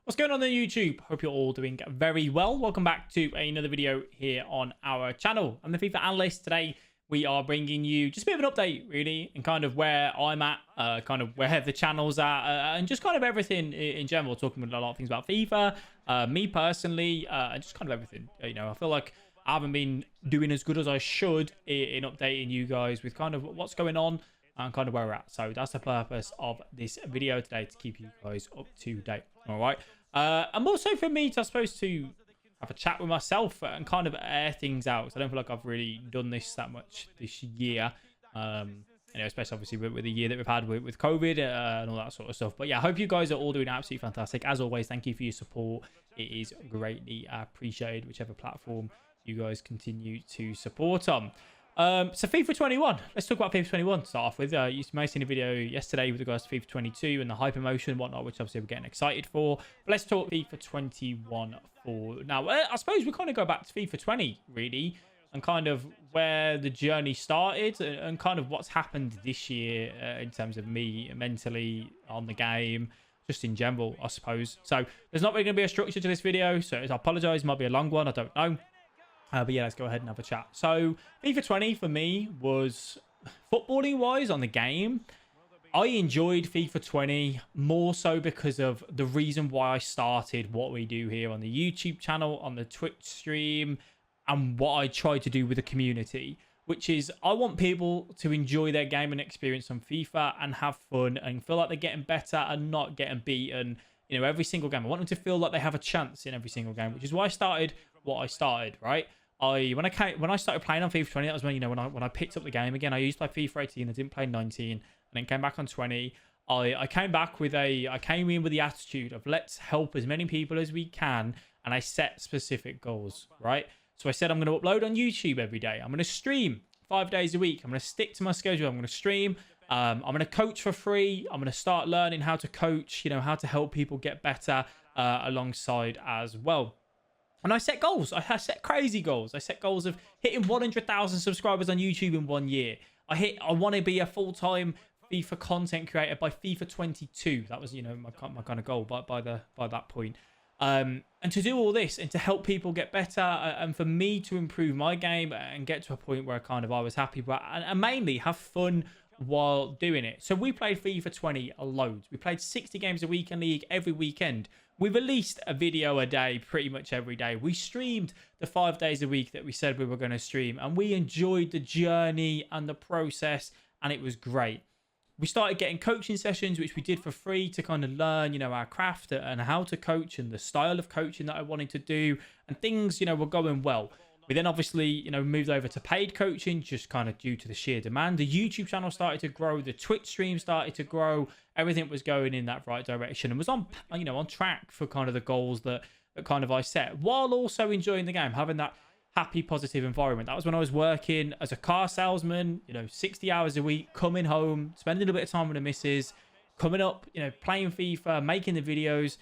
What's going on YouTube? Hope you're all doing very well. Welcome back to another video here on our channel. I'm the FIFA Analyst. Today we are bringing you just a bit of an update really, and kind of where I'm at, kind of where the channel's at, and just kind of everything in general. Talking a lot of things about FIFA, me personally, and just kind of everything. You know, I feel like I haven't been doing as good as I should in updating you guys with kind of what's going on and kind of where we're at. So that's the purpose of this video today, to keep you guys up to date. All right. And also for me to, I suppose, to have a chat with myself and kind of air things out. So I don't feel like I've really done this that much this year. You know, especially obviously with the year that we've had with COVID and all that sort of stuff. But yeah, I hope you guys are all doing absolutely fantastic. As always, thank you for your support. It is greatly appreciated, whichever platform you guys continue to support on. So FIFA 21, let's talk about FIFA 21 to start off with. You may have seen a video yesterday with regards to FIFA 22 and the hyper motion and whatnot, which obviously we're getting excited for. But let's talk FIFA 21 for now. I suppose we kind of go back to FIFA 20 really, and kind of where the journey started and kind of what's happened this year in terms of me mentally on the game, just in general, I suppose. So there's not really going to be a structure to this video, so I apologize, might be a long one, I don't know. But yeah, let's go ahead and have a chat. So FIFA 20 for me was, footballing wise on the game, I enjoyed FIFA 20 more so because of the reason why I started what we do here on the YouTube channel, on the Twitch stream, and what I try to do with the community, which is I want people to enjoy their gaming experience on FIFA and have fun and feel like they're getting better and not getting beaten, you know, every single game. I want them to feel like they have a chance in every single game, which is why I started what I started, right? When I started playing on FIFA 20, that was when, you know, when I picked up the game again. I used to play FIFA 18, I didn't play 19, and then came back on 20. I came in with the attitude of let's help as many people as we can, and I set specific goals, right? So I said I'm going to upload on YouTube every day. I'm going to stream 5 days a week. I'm going to stick to my schedule. I'm going to stream. I'm going to coach for free. I'm going to start learning how to coach, you know, how to help people get better alongside as well. And I set goals. I set crazy goals. I set goals of hitting 100,000 subscribers on YouTube in 1 year. I want to be a full-time FIFA content creator by FIFA 22. That was, you know, my kind of goal by that point. And to do all this and to help people get better and for me to improve my game and get to a point where I was happy, but and mainly have fun while doing it. So we played FIFA 20 a load. We played 60 games a week in League every weekend. We released a video a day pretty much every day. We streamed the 5 days a week that we said we were going to stream, and we enjoyed the journey and the process, and it was great. We started getting coaching sessions, which we did for free to kind of learn, you know, our craft and how to coach and the style of coaching that I wanted to do, and things, you know, were going well. We then obviously, you know, moved over to paid coaching, just kind of due to the sheer demand. The YouTube channel started to grow. The Twitch stream started to grow. Everything was going in that right direction and was on, you know, on track for kind of the goals that kind of I set, while also enjoying the game, having that happy, positive environment. That was when I was working as a car salesman, you know, 60 hours a week, coming home, spending a little bit of time with the missus, coming up, you know, playing FIFA, making the videos,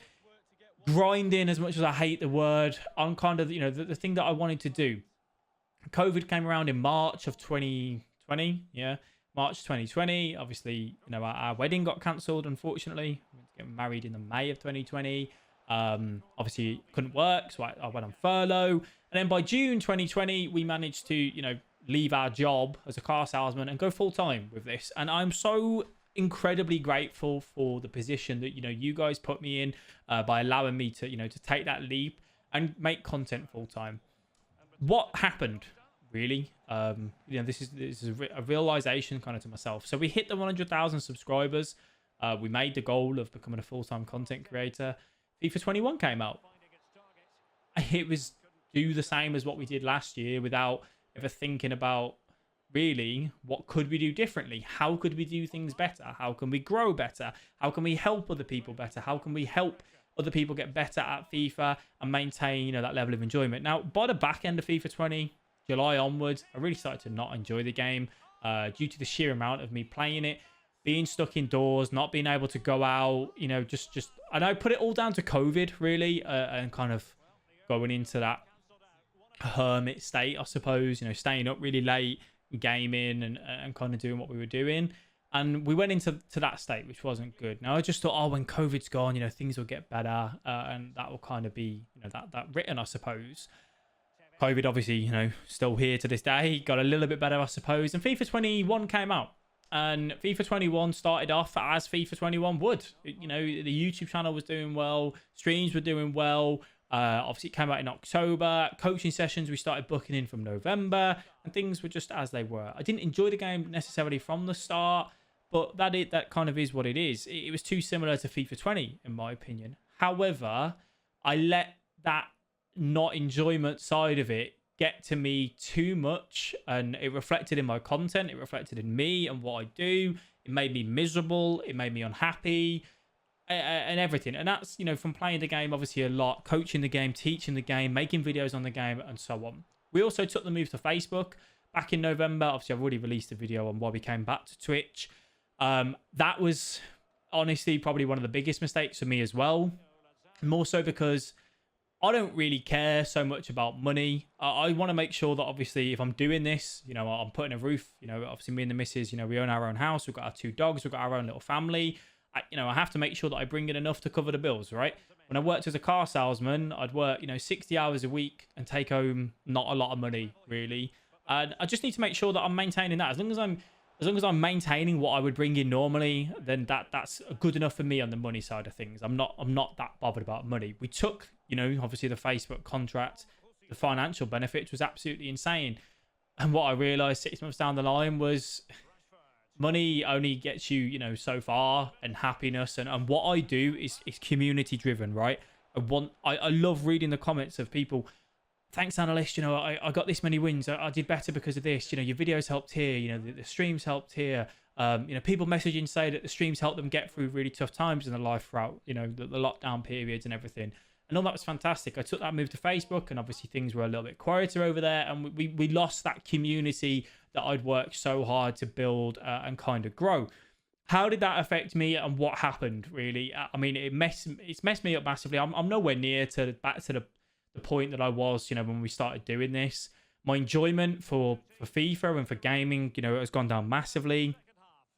grinding, as much as I hate the word, on kind of, you know, the thing that I wanted to do. COVID came around in March of 2020. Yeah, March 2020. Obviously, you know, our wedding got cancelled, unfortunately. We went to get married in the May of 2020. Obviously couldn't work, so I went on furlough. And then by June 2020, we managed to, you know, leave our job as a car salesman and go full time with this. And I'm so incredibly grateful for the position that, you know, you guys put me in by allowing me to, you know, to take that leap and make content full time. What happened really, you know, this is a realization kind of to myself. So we hit the 100,000 subscribers. We made the goal of becoming a full-time content creator. FIFA 21 came out. It was do the same as what we did last year without ever thinking about really what could we do differently. How could we do things better? How can we grow better? How can we help other people better? How can we help other people get better at FIFA and maintain, you know, that level of enjoyment? Now, by the back end of FIFA 20, July onwards, I really started to not enjoy the game due to the sheer amount of me playing it, being stuck indoors, not being able to go out, you know, just and I put it all down to COVID really, and kind of going into that hermit state, I suppose, you know, staying up really late, gaming and kind of doing what we were doing. And we went into that state, which wasn't good. Now I just thought, oh, when COVID's gone, things will get better, and that will kind of be, that written, I suppose. COVID, obviously, still here to this day. Got a little bit better, I suppose. And FIFA 21 came out. And FIFA 21 started off as FIFA 21 would. The YouTube channel was doing well. Streams were doing well. Obviously, it came out in October. Coaching sessions, we started booking in from November. And things were just as they were. I didn't enjoy the game necessarily from the start. But that kind of is what it is. It was too similar to FIFA 20, in my opinion. However, I let that not enjoyment side of it get to me too much, and it reflected in my content, it reflected in me and what I do. It made me miserable, it made me unhappy, and everything. And that's, from playing the game obviously a lot, coaching the game, teaching the game, making videos on the game, and so on. We also took the move to Facebook back in November. Obviously, I've already released a video on why we came back to Twitch. That was honestly probably one of the biggest mistakes for me as well, more so because I don't really care so much about money. I want to make sure that obviously if I'm doing this, I'm putting a roof, obviously me and the missus, we own our own house. We've got our 2 dogs. We've got our own little family. I have to make sure that I bring in enough to cover the bills, right? When I worked as a car salesman, I'd work, 60 hours a week and take home not a lot of money, really. And I just need to make sure that I'm maintaining that. As long as I'm maintaining what I would bring in normally, then that's good enough for me on the money side of things. I'm not that bothered about money. We took, obviously the Facebook contract. The financial benefits was absolutely insane. And what I realized 6 months down the line was money only gets you, so far, and happiness. And what I do is community driven, right? I love reading the comments of people. Thanks, Analyst. I got this many wins. I did better because of this. Your videos helped here. The streams helped here. People messaging say that the streams helped them get through really tough times in their life throughout, the lockdown periods and everything. And all that was fantastic. I took that move to Facebook, and obviously things were a little bit quieter over there. And we lost that community that I'd worked so hard to build and kind of grow. How did that affect me, and what happened, really? I mean, it's messed me up massively. I'm nowhere near back to the point that I was, when we started doing this. My enjoyment for FIFA and for gaming, has gone down massively.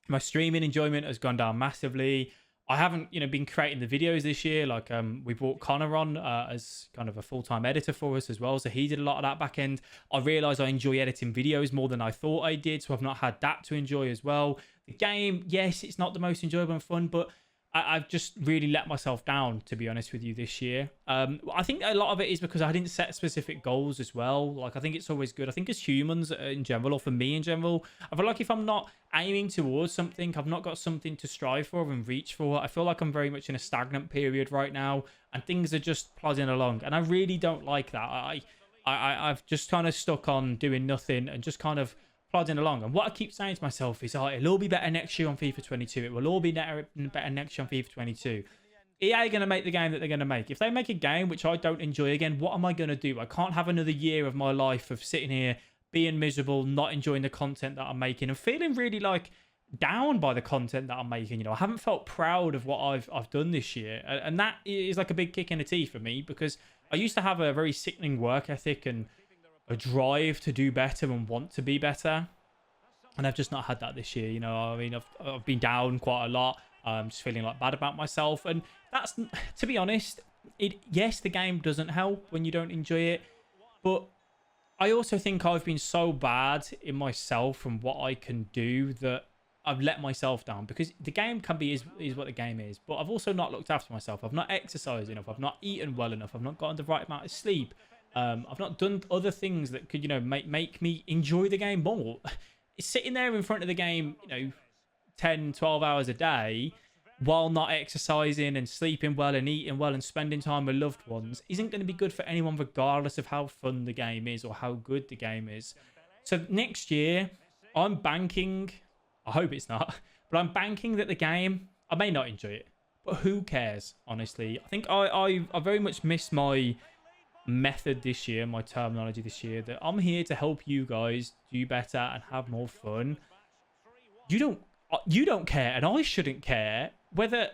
My streaming enjoyment has gone down massively. I haven't, been creating the videos this year. Like, we brought Connor on as kind of a full-time editor for us as well. So he did a lot of that back end. I realized I enjoy editing videos more than I thought I did. So I've not had that to enjoy as well. The game, yes, it's not the most enjoyable and fun, but I've just really let myself down, to be honest with you, this year. I think a lot of it is because I didn't set specific goals as well. Like, I think it's always good. I think as humans in general, or for me in general, I feel like if I'm not aiming towards something, I've not got something to strive for and reach for. I feel like I'm very much in a stagnant period right now, and things are just plodding along. And I really don't like that. I've just kind of stuck on doing nothing and just kind of plodding along. And what I keep saying to myself is, oh, it'll all be better next year on FIFA 22. It will all be better next year on FIFA 22. EA are going to make the game that they're going to make. If they make a game which I don't enjoy again, what am I going to do? I can't have another year of my life of sitting here being miserable, not enjoying the content that I'm making, and feeling really like down by the content that I'm making. I haven't felt proud of what I've done this year, and that is like a big kick in the teeth for me, because I used to have a very sickening work ethic and a drive to do better and want to be better, and I've just not had that this year. I mean, I've been down quite a lot. I'm just feeling like bad about myself, and that's, to be honest, yes, the game doesn't help when you don't enjoy it, but I also think I've been so bad in myself and what I can do that I've let myself down, because the game can be is what the game is, but I've also not looked after myself. I've not exercised enough. I've not eaten well enough. I've not gotten the right amount of sleep. I've not done other things that could, make me enjoy the game more. Sitting there in front of the game, 10, 12 hours a day, while not exercising and sleeping well and eating well and spending time with loved ones, isn't going to be good for anyone, regardless of how fun the game is or how good the game is. So next year, I'm banking, I hope it's not, but I'm banking that the game, I may not enjoy it, but who cares, honestly? I think I very much missed my method this year, my terminology this year, that I'm here to help you guys do better and have more fun. You don't care, and I shouldn't care whether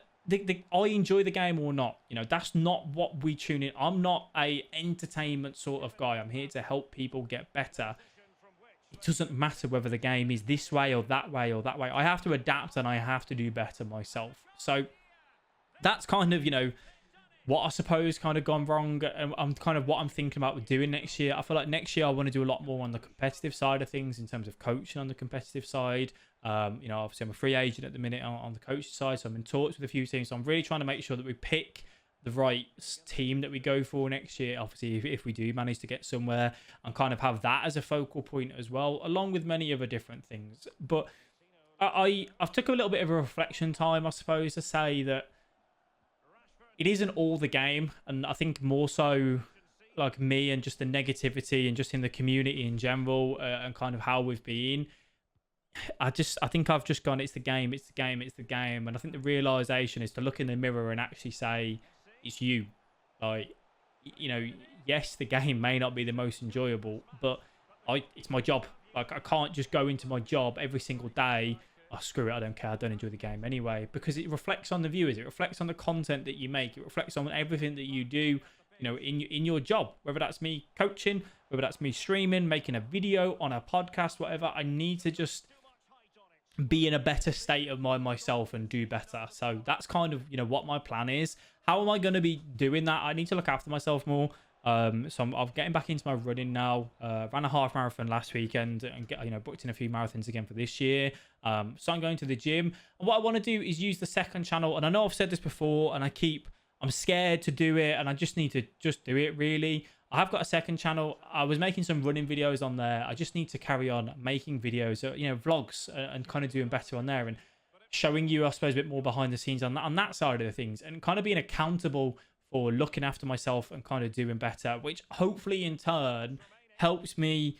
I enjoy the game or not. That's not what we tune in. I'm not a entertainment sort of guy. I'm here to help people get better. it doesn't matter whether the game is this way or that way or that way. I have to adapt and I have to do better myself. So that's kind of, what I suppose kind of gone wrong, and I'm kind of what I'm thinking about doing next year. I feel like next year I want to do a lot more on the competitive side of things in terms of coaching on the competitive side. Obviously I'm a free agent at the minute on the coaching side, so I'm in talks with a few teams. So I'm really trying to make sure that we pick the right team that we go for next year. Obviously, if we do manage to get somewhere, and kind of have that as a focal point as well, along with many other different things. But I've took a little bit of a reflection time, I suppose, to say that it isn't all the game, and I think more so like me and just the negativity and just in the community in general, and kind of how we've been. I think I've just gone, it's the game, it's the game, it's the game. And I think the realization is to look in the mirror and actually say, it's you. Like, yes, the game may not be the most enjoyable, but it's my job. Like, I can't just go into my job every single day. Oh, screw it, I don't care, I don't enjoy the game anyway, because it reflects on the viewers, it reflects on the content that you make, it reflects on everything that you do, in your job, whether that's me coaching, whether that's me streaming, making a video on a podcast, whatever. I need to just be in a better state of mind myself and do better. So that's kind of, what my plan is. How am I going to be doing that? I need to look after myself more. So I'm getting back into my running now. Ran a half marathon last weekend and booked in a few marathons again for this year. So I'm going to the gym. And what I want to do is use the second channel. And I know I've said this before, and I'm scared to do it, and I just need to just do it, really. I have got a second channel. I was making some running videos on there. I just need to carry on making videos, vlogs, and kind of doing better on there, and showing you, I suppose, a bit more behind the scenes on that side of the things, and kind of being accountable for looking after myself and kind of doing better, which hopefully in turn helps me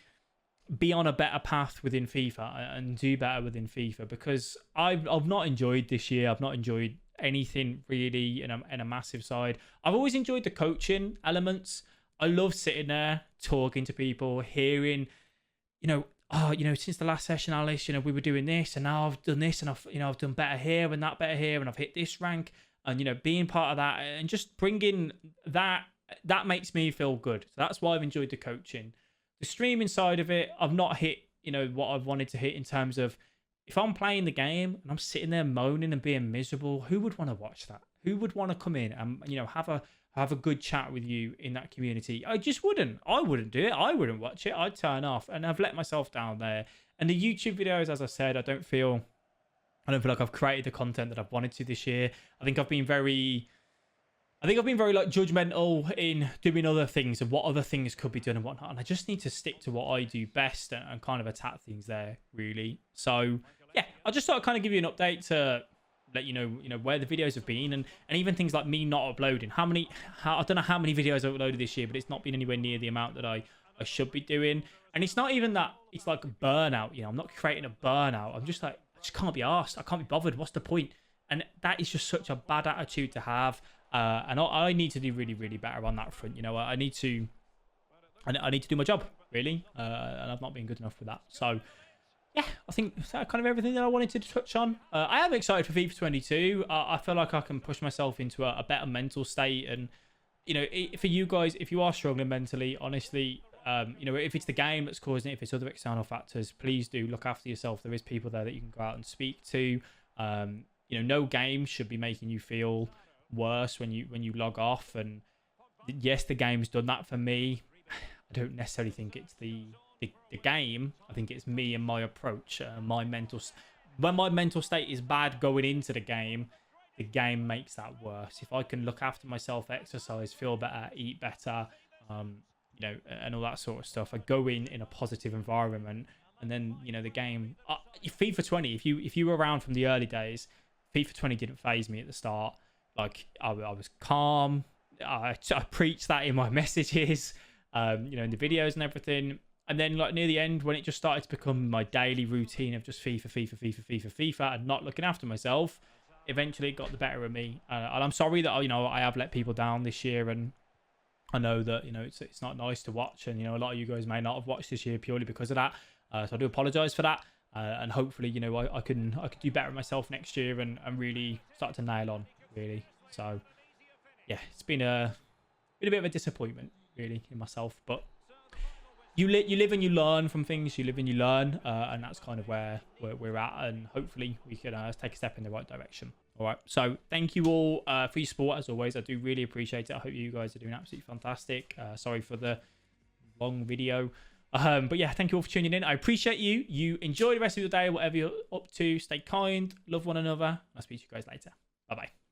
be on a better path within FIFA and do better within FIFA, because I've not enjoyed this year. I've not enjoyed anything really in a massive side. I've always enjoyed the coaching elements. I love sitting there talking to people, hearing, since the last session, Alice, we were doing this, and now I've done this, and I've done better here and that better here, and I've hit this rank. And, being part of that and just bringing that makes me feel good. So that's why I've enjoyed the coaching. The streaming side of it, I've not hit, what I've wanted to hit in terms of, if I'm playing the game and I'm sitting there moaning and being miserable, who would want to watch that? Who would want to come in and, have a good chat with you in that community? I just wouldn't. I wouldn't do it. I wouldn't watch it. I'd turn off, and I've let myself down there. And the YouTube videos, as I said, I don't feel like I've created the content that I've wanted to this year. I think I've been very like judgmental in doing other things and what other things could be done and whatnot. And I just need to stick to what I do best and kind of attack things there, really. So yeah, I just thought I'd kind of give you an update to let you know where the videos have been, and even things like me not uploading. I don't know how many videos I've uploaded this year, but it's not been anywhere near the amount that I should be doing. And it's not even that it's like a burnout. I'm not creating a burnout. I'm just like, I just can't be arsed. I can't be bothered. What's the point? And that is just such a bad attitude to have. And I need to do really, really better on that front. I need to do my job, really. And I've not been good enough with that. So yeah, I think that's kind of everything that I wanted to touch on. I am excited for FIFA 22. I feel like I can push myself into a better mental state. And, for you guys, if you are struggling mentally, honestly, if it's the game that's causing it, if it's other external factors, please do look after yourself. There is people there that you can go out and speak to. No game should be making you feel worse when you log off. And yes, the game's done that for me. I don't necessarily think it's the game. I think it's me and my approach, when my mental state is bad going into the game makes that worse. If I can look after myself, exercise, feel better, eat better, and all that sort of stuff, I go in a positive environment, and then the game, FIFA 20, if you were around from the early days, FIFA 20 didn't faze me at the start. Like, I was calm. I preached that in my messages, in the videos and everything. And then, like, near the end, when it just started to become my daily routine of just FIFA, and not looking after myself, eventually it got the better of me. And I'm sorry that, I have let people down this year. And I know that, it's not nice to watch. And, a lot of you guys may not have watched this year purely because of that. So I do apologise for that. And hopefully, I can do better myself next year and really start to nail on, really. So, yeah, it's been a bit of a disappointment, really, in myself. But you live and you learn from things. You live and you learn, and that's kind of where we're at. And hopefully we can take a step in the right direction. All right. So thank you all for your support as always. I do really appreciate it. I hope you guys are doing absolutely fantastic. Sorry for the long video. But yeah, thank you all for tuning in. I appreciate you. You enjoy the rest of your day, whatever you're up to. Stay kind, love one another. I'll speak to you guys later. Bye-bye.